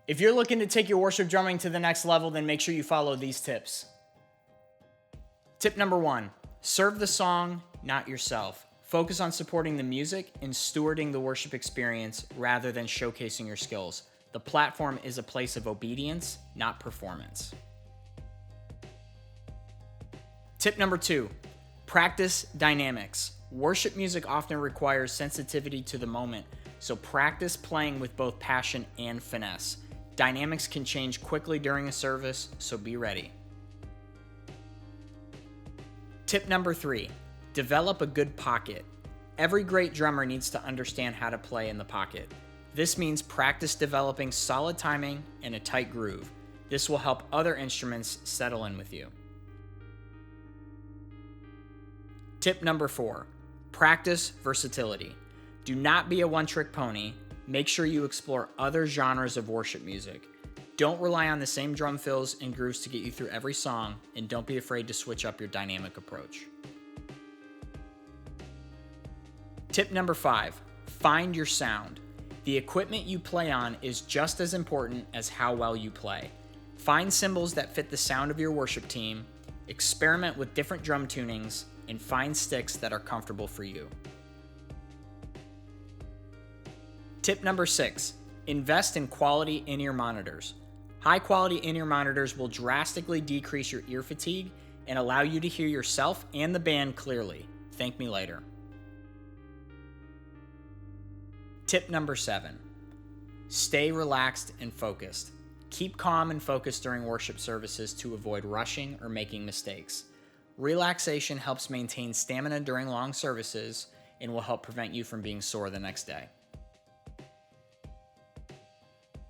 If you're looking to take your worship drumming to the next level, then make sure you follow these tips. Tip number 1, serve the song, not yourself. Focus on supporting the music and stewarding the worship experience rather than showcasing your skills. The platform is a place of obedience, not performance. Tip number 2, practice dynamics. Worship music often requires sensitivity to the moment, so practice playing with both passion and finesse. Dynamics can change quickly during a service, so be ready. Tip number 3, develop a good pocket. Every great drummer needs to understand how to play in the pocket. This means practice developing solid timing and a tight groove. This will help other instruments settle in with you. Tip number 4, practice versatility. Do not be a one-trick pony. Make sure you explore other genres of worship music. Don't rely on the same drum fills and grooves to get you through every song, and don't be afraid to switch up your dynamic approach. Tip number 5, find your sound. The equipment you play on is just as important as how well you play. Find cymbals that fit the sound of your worship team, experiment with different drum tunings, and find sticks that are comfortable for you. Tip number 6, invest in quality in-ear monitors. High quality in-ear monitors will drastically decrease your ear fatigue and allow you to hear yourself and the band clearly. Thank me later. Tip number 7, stay relaxed and focused. Keep calm and focused during worship services to avoid rushing or making mistakes. Relaxation helps maintain stamina during long services and will help prevent you from being sore the next day.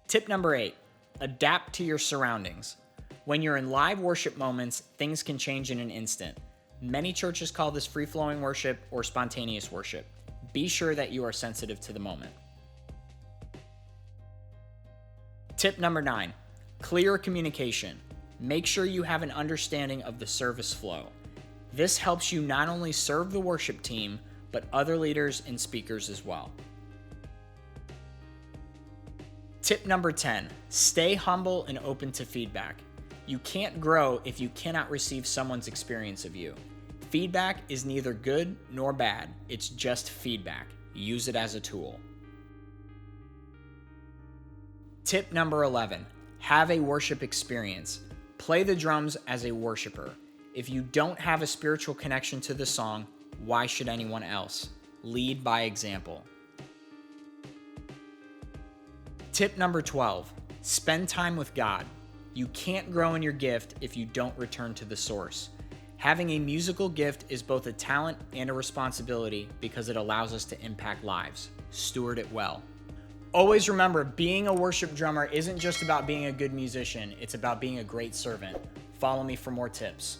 Tip number 8, adapt to your surroundings. When you're in live worship moments, things can change in an instant. Many churches call this free-flowing worship or spontaneous worship. Be sure that you are sensitive to the moment. Tip number 9, clear communication. Make sure you have an understanding of the service flow. This helps you not only serve the worship team, but other leaders and speakers as well. Tip number 10, stay humble and open to feedback. You can't grow if you cannot receive someone's experience of you. Feedback is neither good nor bad, it's just feedback. Use it as a tool. Tip number 11, have a worship experience. Play the drums as a worshiper. If you don't have a spiritual connection to the song, why should anyone else? Lead by example. Tip number 12, spend time with God. You can't grow in your gift if you don't return to the source. Having a musical gift is both a talent and a responsibility because it allows us to impact lives. Steward it well. Always remember, being a worship drummer isn't just about being a good musician, it's about being a great servant. Follow me for more tips.